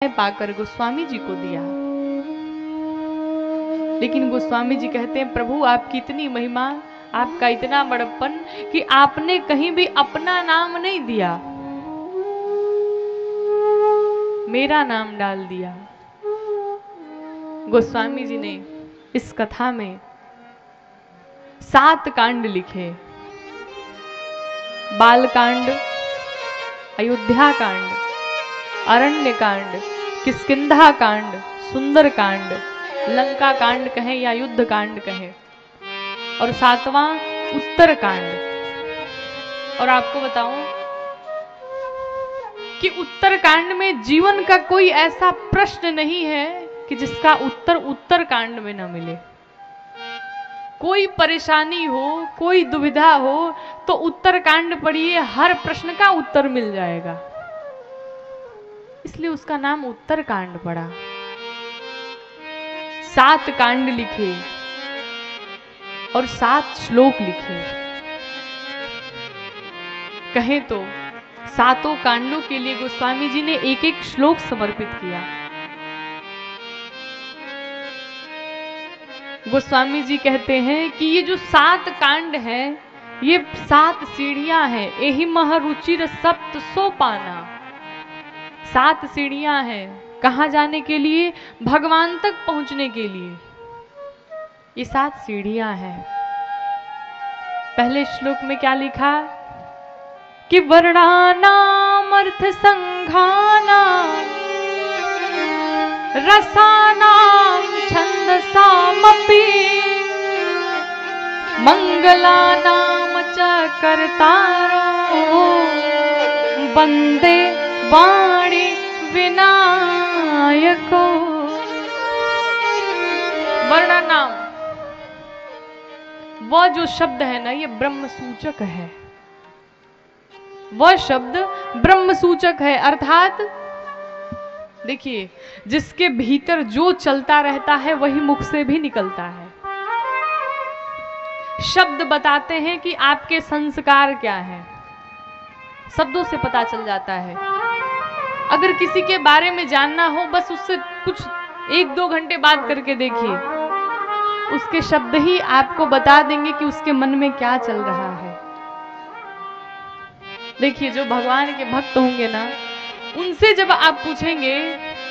पाकर गोस्वामी जी को दिया। लेकिन गोस्वामी जी कहते हैं, प्रभु आपकी इतनी महिमा, आपका इतना बड़प्पन कि आपने कहीं भी अपना नाम नहीं दिया, मेरा नाम डाल दिया। गोस्वामी जी ने इस कथा में 7 कांड लिखे। बाल कांड, अयोध्या कांड, अरण्य कांड, किष्किंधा कांड, सुंदर कांड, लंका कांड कहें या युद्ध कांड कहें, और 7वां उत्तर कांड। और आपको बताऊं कि उत्तर कांड में जीवन का कोई ऐसा प्रश्न नहीं है कि जिसका उत्तर उत्तर कांड में न मिले। कोई परेशानी हो, कोई दुविधा हो तो उत्तर कांड पढ़िए, हर प्रश्न का उत्तर मिल जाएगा। इसलिए उसका नाम उत्तर कांड पड़ा। 7 कांड लिखे और 7 श्लोक लिखे। कहें तो 7 कांडों के लिए गोस्वामी जी ने एक एक श्लोक समर्पित किया। गोस्वामी जी कहते हैं कि ये जो 7 कांड है, ये 7 सीढ़ियां हैं। एहि मह रुचिर सप्त सोपाना। 7 सीढ़ियां हैं। कहां जाने के लिए? भगवान तक पहुंचने के लिए ये 7 सीढ़ियां हैं। पहले श्लोक में क्या लिखा कि वर्णानाम अर्थ संघाना रसानाम छंदसामपि मंगलानाम च कर्तारो वंदे वाणी विनायको। वर्णनाम, वह जो शब्द है ना, ये ब्रह्म सूचक है। वह शब्द ब्रह्म सूचक है, अर्थात देखिए, जिसके भीतर जो चलता रहता है वही मुख से भी निकलता है। शब्द बताते हैं कि आपके संस्कार क्या है, शब्दों से पता चल जाता है। अगर किसी के बारे में जानना हो, बस उससे कुछ 1-2 घंटे बात करके देखिए, उसके शब्द ही आपको बता देंगे कि उसके मन में क्या चल रहा है। देखिए, जो भगवान के भक्त होंगे ना, उनसे जब आप पूछेंगे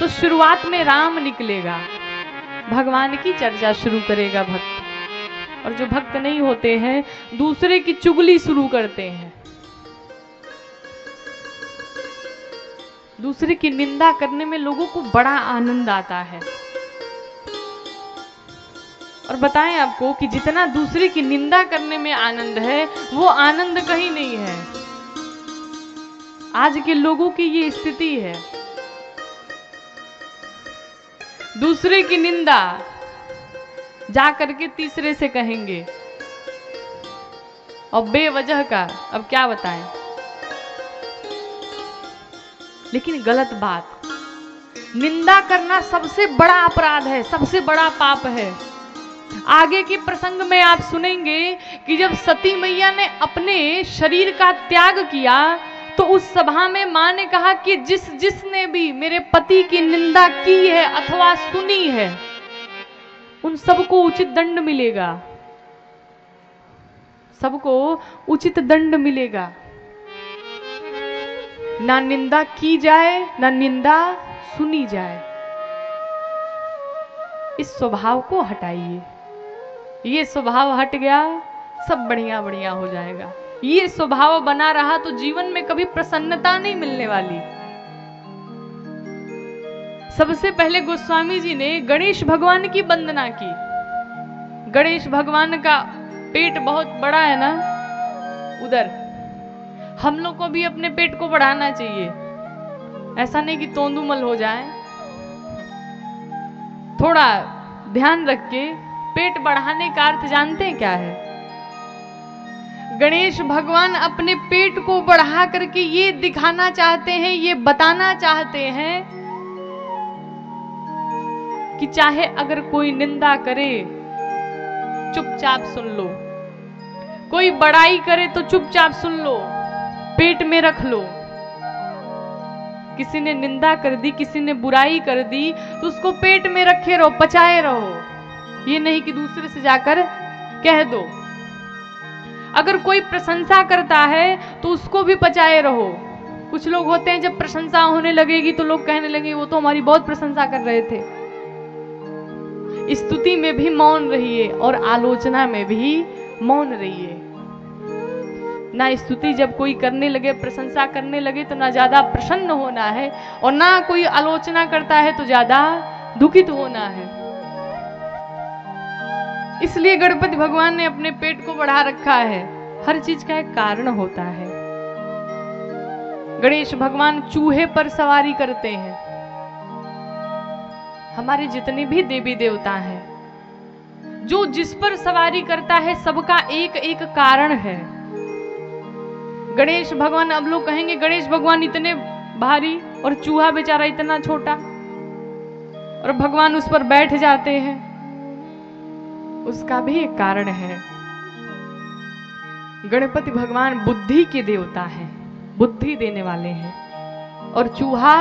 तो शुरुआत में राम निकलेगा, भगवान की चर्चा शुरू करेगा भक्त। और जो भक्त नहीं होते हैं, दूसरे की चुगली शुरू करते हैं, दूसरे की निंदा करने में लोगों को बड़ा आनंद आता है। और बताएं आपको कि जितना दूसरे की निंदा करने में आनंद है, वो आनंद कहीं नहीं है। आज के लोगों की ये स्थिति है। दूसरे की निंदा जा करके तीसरे से कहेंगे, और बेवजह का अब क्या बताएं। लेकिन गलत बात, निंदा करना सबसे बड़ा अपराध है, सबसे बड़ा पाप है। आगे के प्रसंग में आप सुनेंगे कि जब सती मैया ने अपने शरीर का त्याग किया, तो उस सभा में मां ने कहा कि जिसने भी मेरे पति की निंदा की है अथवा सुनी है, उन सबको उचित दंड मिलेगा, सबको उचित दंड मिलेगा। ना निंदा की जाए, ना निंदा सुनी जाए। इस स्वभाव को हटाइए। ये स्वभाव हट गया, सब बढ़िया बढ़िया हो जाएगा। ये स्वभाव बना रहा तो जीवन में कभी प्रसन्नता नहीं मिलने वाली। सबसे पहले गोस्वामी जी ने गणेश भगवान की वंदना की। गणेश भगवान का पेट बहुत बड़ा है ना, उधर हम लोग को भी अपने पेट को बढ़ाना चाहिए। ऐसा नहीं कि तोंदुमल हो जाए, थोड़ा ध्यान रख के। पेट बढ़ाने का अर्थ जानते हैं क्या है? गणेश भगवान अपने पेट को बढ़ा करके ये दिखाना चाहते हैं, ये बताना चाहते हैं कि चाहे अगर कोई निंदा करे चुपचाप सुन लो, कोई बड़ाई करे तो चुपचाप सुन लो, पेट में रख लो। किसी ने निंदा कर दी, किसी ने बुराई कर दी, तो उसको पेट में रखे रहो, पचाए रहो, ये नहीं कि दूसरे से जाकर कह दो। अगर कोई प्रशंसा करता है तो उसको भी पचाए रहो। कुछ लोग होते हैं जब प्रशंसा होने लगेगी तो लोग कहने लगे वो तो हमारी बहुत प्रशंसा कर रहे थे। स्तुति में भी मौन रहिए और आलोचना में भी मौन रहिए। ना स्तुति जब कोई करने लगे, प्रशंसा करने लगे तो ना ज्यादा प्रसन्न होना है, और ना कोई आलोचना करता है तो ज्यादा दुखित होना है। इसलिए गणपति भगवान ने अपने पेट को बढ़ा रखा है। हर चीज का एक कारण होता है। गणेश भगवान चूहे पर सवारी करते हैं। हमारे जितने भी देवी देवता हैं, जो जिस पर सवारी करता है सबका एक एक कारण है। गणेश भगवान, अब लोग कहेंगे गणेश भगवान इतने भारी और चूहा बेचारा इतना छोटा, और भगवान उस पर बैठ जाते हैं। उसका भी एक कारण है। गणपति भगवान बुद्धि के देवता हैं, बुद्धि देने वाले हैं, और चूहा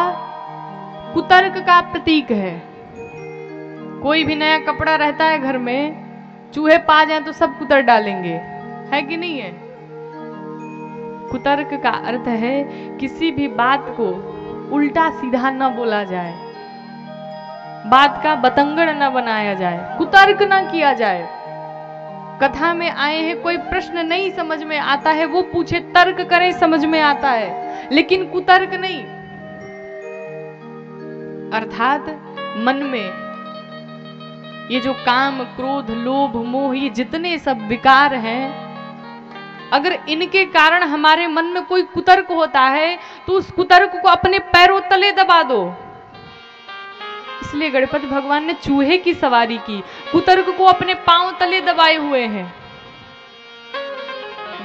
कुतर्क का प्रतीक है। कोई भी नया कपड़ा रहता है घर में, चूहे पा जाए तो सब कुतर डालेंगे, है कि नहीं है? कुतर्क का अर्थ है किसी भी बात को उल्टा सीधा न बोला जाए, बात का बतंगड़ न बनाया जाए, कुतर्क न किया जाए। कथा में आए हैं, कोई प्रश्न नहीं समझ में आता है वो पूछे, तर्क करें, समझ में आता है, लेकिन कुतर्क नहीं। अर्थात मन में ये जो काम, क्रोध, लोभ, मोह, ये जितने सब विकार हैं, अगर इनके कारण हमारे मन में कोई कुतर्क होता है तो उस कुतर्क को अपने पैरों तले दबा दो। इसलिए गणपति भगवान ने चूहे की सवारी की, कुतर्क को अपने पांव तले दबाए हुए हैं।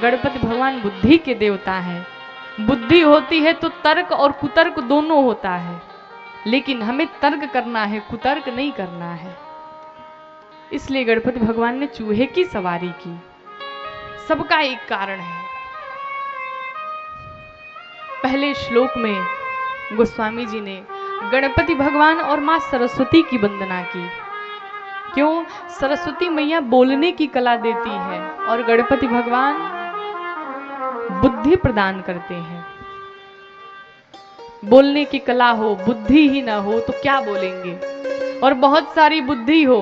गणपति भगवान बुद्धि के देवता हैं। बुद्धि होती है तो तर्क और कुतर्क दोनों होता है, लेकिन हमें तर्क करना है, कुतर्क नहीं करना है। इसलिए गणपति भगवान ने चूहे की सवारी की। सबका एक कारण है। पहले श्लोक में गोस्वामी जी ने गणपति भगवान और मां सरस्वती की वंदना की। क्यों? सरस्वती मैया बोलने की कला देती है और गणपति भगवान बुद्धि प्रदान करते हैं। बोलने की कला हो, बुद्धि ही ना हो तो क्या बोलेंगे? और बहुत सारी बुद्धि हो